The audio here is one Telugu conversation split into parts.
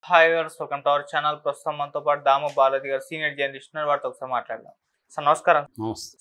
Hi viewers, welcome to our channel. ప్రస్తుతం మనతో పాటు దాము బాలాజీ గారు సీనియర్ జర్నలిస్ట్ ఉన్నారు. వారితో ఒకసారి మాట్లాడదాం. సార్ నమస్కారం.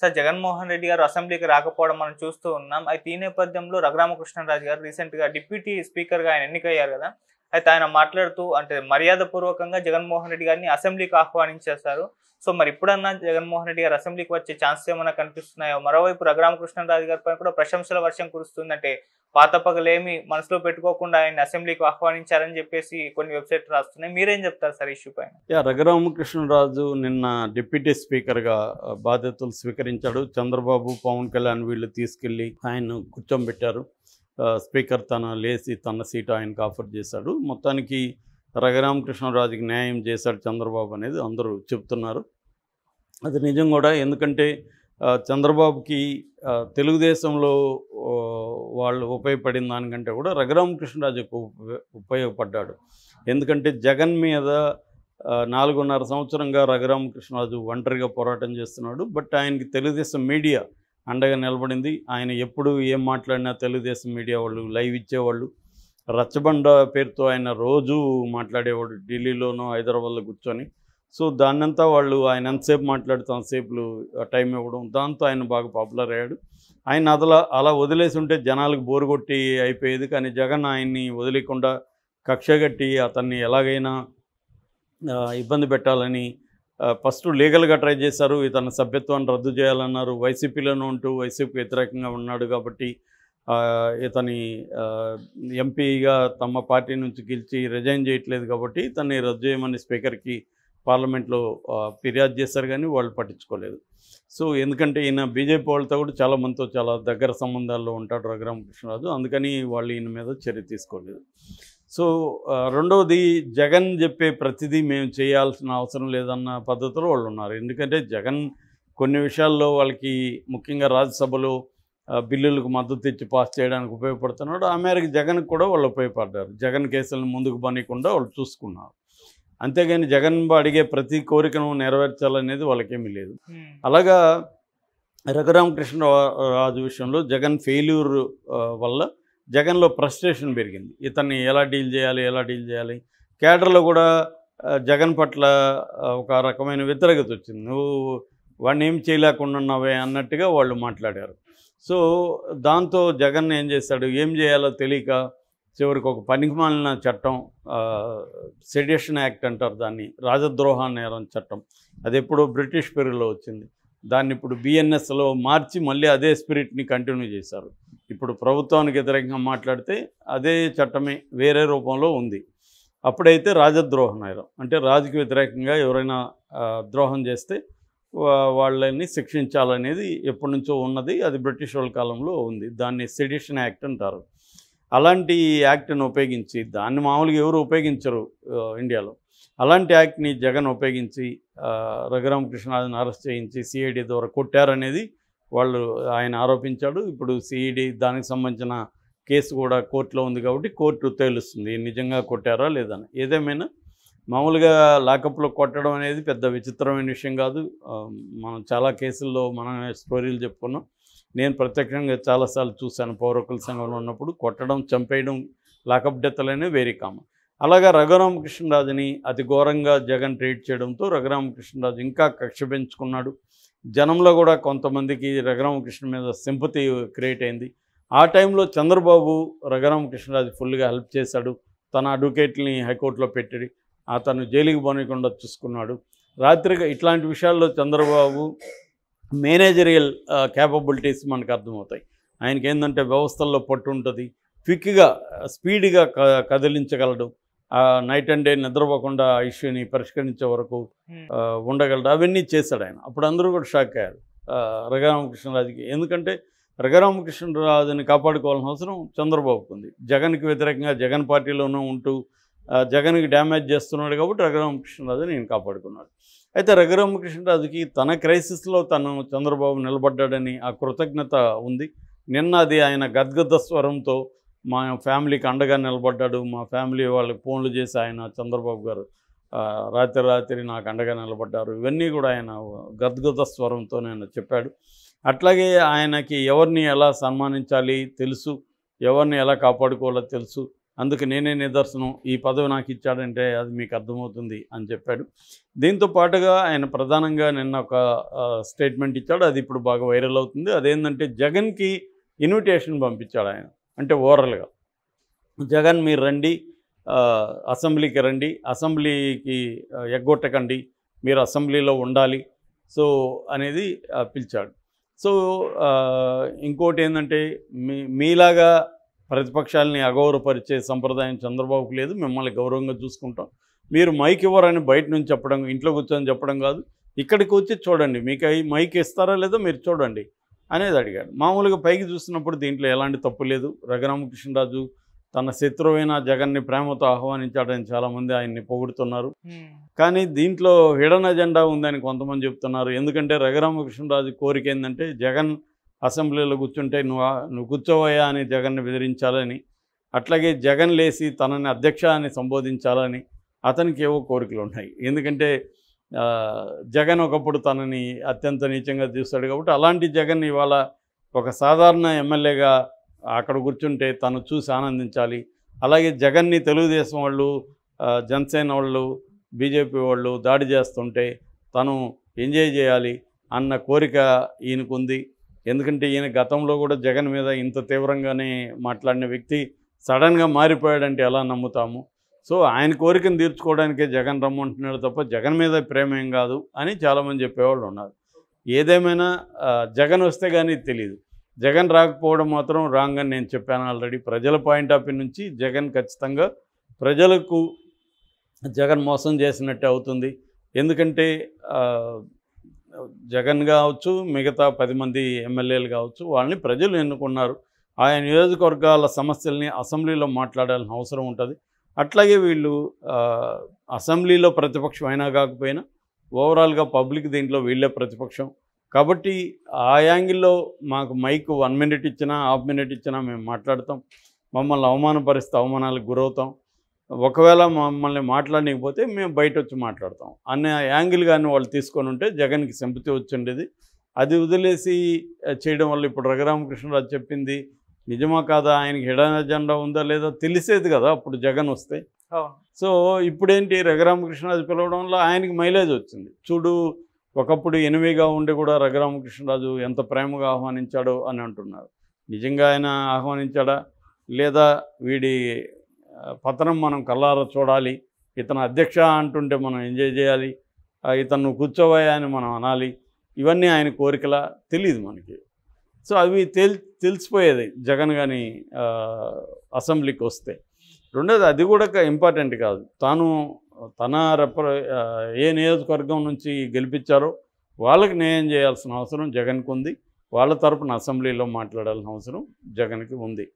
సార్, జగన్మోహన్ రెడ్డి గారు అసెంబ్లీకి రాకపోవడం మనం చూస్తూ ఉన్నాం. అయితే ఈ నేపథ్యంలో రఘురామకృష్ణరాజు గారు రీసెంట్ గా డిప్యూటీ స్పీకర్ గా ఆయన ఎన్నికయ్యారు కదా. అయితే ఆయన మాట్లాడుతూ అంటే మర్యాద పూర్వకంగా జగన్మోహన్ రెడ్డి గారిని అసెంబ్లీకి ఆహ్వానించేశారు. సో మరి ఇప్పుడన్నా జగన్మోహన్ రెడ్డి గారు అసెంబ్లీకి వచ్చే ఛాన్సెస్ ఏమైనా కనిపిస్తున్నాయో? మరోవైపు రఘురామకృష్ణరాజు గారి పైన కూడా ప్రశంసల వర్షం కురుస్తుందంటే పాత పగలేమి మనసులో పెట్టుకోకుండా ఆయన అసెంబ్లీకి ఆహ్వానించారని చెప్పేసి కొన్ని వెబ్సైట్ రాస్తున్నాయి. మీరేం చెప్తారు సార్ ఇష్యూ పైన? రఘురామకృష్ణరాజు నిన్న డిప్యూటీ స్పీకర్గా బాధ్యతలు స్వీకరించాడు. చంద్రబాబు, పవన్ కళ్యాణ్ వీళ్ళు తీసుకెళ్ళి ఆయన కూర్చోబెట్టారు. స్పీకర్ లేచి తన సీటు ఆయనకు ఆఫర్ చేశాడు. మొత్తానికి రఘురామకృష్ణరాజుకి న్యాయం చేశాడు చంద్రబాబు అనేది అందరూ చెప్తున్నారు. అది నిజం కూడా. ఎందుకంటే చంద్రబాబుకి తెలుగుదేశంలో వాళ్ళు ఉపయోగపడిన దానికంటే కూడా రఘురామకృష్ణరాజుకు ఉపయోగపడ్డాడు. ఎందుకంటే జగన్ మీద 4.5 సంవత్సరంగా రఘురామకృష్ణరాజు ఒంటరిగా పోరాటం చేస్తున్నాడు. బట్ ఆయనకి తెలుగుదేశం మీడియా అండగా నిలబడింది. ఆయన ఎప్పుడు ఏం మాట్లాడినా తెలుగుదేశం మీడియా వాళ్ళు లైవ్ ఇచ్చేవాళ్ళు. రచ్చబండ పేరుతో ఆయన రోజు మాట్లాడేవాడు ఢిల్లీలోనో హైదరాబాద్లో కూర్చొని. సో దాన్నంతా వాళ్ళు ఆయన ఎంతసేపు మాట్లాడితే అంతసేపు టైం ఇవ్వడం, దాంతో ఆయన బాగా పాపులర్ అయ్యాడు. ఆయన అలా వదిలేసి ఉంటే జనాలకు బోరు కొట్టి అయిపోయేది. కానీ జగన్ ఆయన్ని వదిలేకుండా కక్షగట్టి అతన్ని ఎలాగైనా ఇబ్బంది పెట్టాలని ఫస్ట్ లీగల్గా ట్రై చేశారు. ఇతని సభ్యత్వాన్ని రద్దు చేయాలన్నారు. వైసీపీలోనే ఉంటూ వైసీపీకి వ్యతిరేకంగా ఉన్నాడు కాబట్టి ఇతని ఎంపీగా తమ పార్టీ నుంచి గెలిచి రిజైన్ చేయట్లేదు కాబట్టి ఇతన్ని రద్దు చేయమని స్పీకర్కి పార్లమెంట్లో ఫిర్యాదు చేశారు, కానీ వాళ్ళు పట్టించుకోలేదు. సో ఎందుకంటే ఈయన బీజేపీ వాళ్ళతో కూడా చాలామందితో చాలా దగ్గర సంబంధాల్లో ఉంటాడు రఘురామకృష్ణరాజు. అందుకని వాళ్ళు ఈయన మీద చర్య తీసుకోలేదు. సో రెండవది, జగన్ చెప్పే ప్రతిదీ మేము చేయాల్సిన అవసరం లేదన్న పద్ధతిలో వాళ్ళు ఉన్నారు. ఎందుకంటే జగన్ కొన్ని విషయాల్లో వాళ్ళకి ముఖ్యంగా రాజ్యసభలో బిల్లులకు మద్దతు ఇచ్చి పాస్ చేయడానికి ఉపయోగపడుతున్నాడు. ఆ మేరకు జగన్కి కూడా వాళ్ళు ఉపయోగపడ్డారు. జగన్ కేసులను ముందుకు పనికుండా వాళ్ళు చూసుకున్నారు. అంతేగాని జగన్ అడిగే ప్రతి కోరికను నెరవేర్చాలనేది వాళ్ళకేమీ లేదు. అలాగా రఘురామకృష్ణరాజు విషయంలో జగన్ ఫెయిల్యూర్ వల్ల జగన్లో ఫ్రస్ట్రేషన్ పెరిగింది. ఇతన్ని ఎలా డీల్ చేయాలి. కేడర్లో కూడా జగన్ పట్ల ఒక రకమైన వ్యతిరేకత వచ్చింది. నువ్వు వాడిని ఏం చేయలేకుండా ఉన్నావే అన్నట్టుగా వాళ్ళు మాట్లాడారు. సో దాంతో జగన్ ఏం చేశాడు, ఏం చేయాలో తెలియక చివరికి ఒక పనికిమాలిన చట్టం, సెడిషన్ యాక్ట్ అంటారు దాన్ని, రాజద్రోహ నేరం చట్టం, అది ఎప్పుడో బ్రిటిష్ పీరియడ్లో వచ్చింది. దాన్ని ఇప్పుడు బిఎన్ఎస్లో మార్చి మళ్ళీ అదే స్పిరిట్ని కంటిన్యూ చేశారు. ఇప్పుడు ప్రభుత్వానికి వ్యతిరేకంగా మాట్లాడితే అదే చట్టమే వేరే రూపంలో ఉంది. అప్పుడైతే రాజద్రోహ నేరం అంటే రాజుకి వ్యతిరేకంగా ఎవరైనా ద్రోహం చేస్తే వాళ్ళని శిక్షించాలనేది ఎప్పటి నుంచో ఉన్నది. అది బ్రిటిష్ వాళ్ళ కాలంలో ఉంది. దాన్ని సెడిషన్ యాక్ట్ అంటారు. అలాంటి యాక్ట్ని ఉపయోగించి, దాన్ని మామూలుగా ఎవరు ఉపయోగించరు ఇండియాలో, అలాంటి యాక్ట్ని జగన్ ఉపయోగించి రఘురామకృష్ణరాజుని అరెస్ట్ చేయించి సిఐడి ద్వారా కొట్టారనేది ఆయన ఆరోపించాడు. ఇప్పుడు సిఐడి దానికి సంబంధించిన కేసు కూడా కోర్టులో ఉంది కాబట్టి కోర్టు తేలుస్తుంది నిజంగా కొట్టారా లేదని. ఏదేమైనా మామూలుగా లాకప్లో కొట్టడం అనేది పెద్ద విచిత్రమైన విషయం కాదు. మనం చాలా కేసుల్లో మనం స్టోరీలు చెప్పుకున్నాం. నేను ప్రత్యక్షంగా చాలాసార్లు చూశాను. పౌర హక్కుల సంఘంలో ఉన్నప్పుడు కొట్టడం, చంపేయడం, లాకప్ డెత్లు అనేవి వెరీ కామన్. అలాగా రఘురామకృష్ణరాజుని అతి ఘోరంగా జగన్ ట్రీట్ చేయడంతో రఘురామకృష్ణరాజు ఇంకా కక్ష పెంచుకున్నాడు. జనంలో కూడా కొంతమందికి రఘురామకృష్ణ మీద సింపతి క్రియేట్ అయింది. ఆ టైంలో చంద్రబాబు రఘురామకృష్ణరాజు ఫుల్గా హెల్ప్ చేశాడు. తన అడ్వకేట్ని హైకోర్టులో పెట్టి అతను జైలుకి పోనీయకుండా చూసుకున్నాడు. రాత్రిగా ఇట్లాంటి విషయాల్లో చంద్రబాబు మేనేజరియల్ క్యాపబిలిటీస్ మనకు అర్థమవుతాయి. ఆయనకి ఏంటంటే వ్యవస్థల్లో పట్టు ఉంటుంది, క్విక్గా స్పీడ్గా కదిలించగలడు, నైట్ అండ్ డే నిద్రపోకుండా ఆ ఇష్యూని పరిష్కరించే వరకు ఉండగలడు. అవన్నీ చేశాడు ఆయన. అప్పుడు అందరూ కూడా షాక్ అయ్యారు రఘురామకృష్ణరాజుకి. ఎందుకంటే రఘురామకృష్ణరాజుని కాపాడుకోవాల్సిన అవసరం చంద్రబాబుకు ఉంది. జగన్కి వ్యతిరేకంగా జగన్ పార్టీలోనూ ఉంటూ జగన్కి డ్యామేజ్ చేస్తున్నాడు కాబట్టి రఘురామకృష్ణరాజుని నేను కాపాడుకున్నాడు. అయితే రఘురామకృష్ణరాజుకి తన క్రైసిస్లో తను చంద్రబాబు నిలబడ్డాడని ఆ కృతజ్ఞత ఉంది. నిన్న అది ఆయన గద్గద స్వరంతో మా ఫ్యామిలీకి అండగా నిలబడ్డాడు, మా ఫ్యామిలీ వాళ్ళకి ఫోన్లు చేసి ఆయన చంద్రబాబు గారు రాత్రి నాకు అండగా నిలబడ్డారు, ఇవన్నీ కూడా ఆయన గద్గద స్వరంతో ఆయన చెప్పాడు. అట్లాగే ఆయనకి ఎవరిని ఎలా సన్మానించాలి తెలుసు, ఎవరిని ఎలా కాపాడుకోవాలో తెలుసు. అందుకు నేనే నిదర్శనం, ఈ పదవి నాకు ఇచ్చాడంటే అది మీకు అర్థమవుతుంది అని చెప్పాడు. దీంతో పాటుగా ఆయన ప్రధానంగా నిన్న ఒక స్టేట్మెంట్ ఇచ్చాడు, అది ఇప్పుడు బాగా వైరల్ అవుతుంది. అదేంటంటే జగన్కి ఇన్విటేషన్ పంపించాడు ఆయన, అంటే ఓరల్గా, జగన్ మీరు రండి, అసెంబ్లీకి రండి, అసెంబ్లీకి ఎగ్గొట్టకండి, మీరు అసెంబ్లీలో ఉండాలి సో అనేది పిలిచాడు. సో ఇంకోటి ఏంటంటే మీలాగా ప్రతిపక్షాలని అగౌరవపరిచే సంప్రదాయం చంద్రబాబుకు లేదు, మిమ్మల్ని గౌరవంగా చూసుకుంటాం, మీరు మైక్ ఇవ్వరని బయట నుంచి చెప్పడం, ఇంట్లో కూర్చొని చెప్పడం కాదు, ఇక్కడికి వచ్చి చూడండి, మీకు అవి మైక్ ఇస్తారా లేదో మీరు చూడండి అనేది అడిగాడు. మామూలుగా పైకి చూస్తున్నప్పుడు దీంట్లో ఎలాంటి తప్పు లేదు. రఘురామకృష్ణరాజు తన శత్రువైన జగన్ని ప్రేమతో ఆహ్వానించాడని చాలామంది ఆయన్ని పొగుడుతున్నారు. కానీ దీంట్లో హిడెన్ అజెండా ఉందని కొంతమంది చెప్తున్నారు. ఎందుకంటే రఘురామకృష్ణరాజు కోరిక ఏంటంటే జగన్ అసెంబ్లీలో కూర్చుంటే నువ్వు కూర్చోవయ్యా అని జగన్ని బెదిరించాలని, అట్లాగే జగన్ లేచి తనని అధ్యక్ష అని సంబోధించాలని అతనికి ఏవో కోరికలు ఉన్నాయి. ఎందుకంటే జగన్ ఒకప్పుడు తనని అత్యంత నీచంగా చూస్తాడు కాబట్టి అలాంటి జగన్ ఇవాళ ఒక సాధారణ ఎమ్మెల్యేగా అక్కడ కూర్చుంటే తను చూసి ఆనందించాలి. అలాగే జగన్ని తెలుగుదేశం వాళ్ళు, జనసేన వాళ్ళు, బీజేపీ వాళ్ళు దాడి చేస్తుంటే తను ఎంజాయ్ చేయాలి అన్న కోరిక ఈయనకుంది. ఎందుకంటే ఈయన గతంలో కూడా జగన్ మీద ఇంత తీవ్రంగానే మాట్లాడిన వ్యక్తి సడన్గా మారిపోయాడంటే ఎలా నమ్ముతాము? సో ఆయన కోరికను తీర్చుకోవడానికే జగన్ రమ్మంటున్నాడు తప్ప జగన్ మీద ప్రేమ ఏం కాదు అని చాలామంది చెప్పేవాళ్ళు ఉన్నారు. ఏదేమైనా జగన్ వస్తే కానీ తెలియదు. జగన్ రాకపోవడం మాత్రం రాంగ్ అని నేను చెప్పాను ఆల్రెడీ. ప్రజల పాయింట్ ఆఫ్ వ్యూ నుంచి జగన్ ఖచ్చితంగా ప్రజలకు జగన్ మోసం చేసినట్టే అవుతుంది. ఎందుకంటే జగన్ కావచ్చు, మిగతా 10 మంది ఎమ్మెల్యేలు కావచ్చు, వాళ్ళని ప్రజలు ఎన్నుకున్నారు. ఆయా నియోజకవర్గాల సమస్యల్ని అసెంబ్లీలో మాట్లాడాల్సిన అవసరం ఉంటుంది. అట్లాగే వీళ్ళు అసెంబ్లీలో ప్రతిపక్షం అయినా కాకపోయినా ఓవరాల్గా పబ్లిక్ దీంట్లో వీళ్ళే ప్రతిపక్షం కాబట్టి ఆ యాంగిల్లో మాకు మైక్ 1 మినిట్ ఇచ్చినా, హాఫ్ మినిట్ ఇచ్చినా మేము మాట్లాడతాం. మమ్మల్ని అవమానపరిస్తే అవమానాలకు గురవుతాం. ఒకవేళ మమ్మల్ని మాట్లాడలేకపోతే మేము బయట వచ్చి మాట్లాడతాం అనే యాంగిల్ కానీ వాళ్ళు తీసుకొని ఉంటే జగన్కి సింపతి వచ్చిండేది. అది వదిలేసి చేయడం వల్ల ఇప్పుడు రఘురామకృష్ణరాజు చెప్పింది నిజమా కాదా, ఆయనకి హిడెన్ అజెండా ఉందా లేదా తెలిసేది కదా అప్పుడు జగన్ వస్తే. సో ఇప్పుడేంటి రఘురామకృష్ణరాజు పిలవడం వల్ల ఆయనకి మైలేజ్ వచ్చింది. చూడు, ఒకప్పుడు ఎనిమిగా ఉండి కూడా రఘురామకృష్ణరాజు ఎంత ప్రేమగా ఆహ్వానించాడో అని అంటున్నారు. నిజంగా ఆయన ఆహ్వానించాడా లేదా వీడి పతనం మనం కళ్ళారా చూడాలి, ఇతను అధ్యక్ష అంటుంటే మనం ఎంజాయ్ చేయాలి, ఇతను కూర్చోవయ్యా అని మనం అనాలి, ఇవన్నీ ఆయన కోరికలా తెలియదు మనకి. సో అవి తెలిసిపోయేది జగన్ కానీ అసెంబ్లీకి వస్తే. రెండోది అది కూడా ఇంపార్టెంట్ కాదు. తన ఏ నియోజకవర్గం నుంచి గెలిపించారో వాళ్ళకి న్యాయం చేయాల్సిన అవసరం జగన్కు ఉంది. వాళ్ళ తరపున అసెంబ్లీలో మాట్లాడాల్సిన అవసరం జగన్కి ఉంది.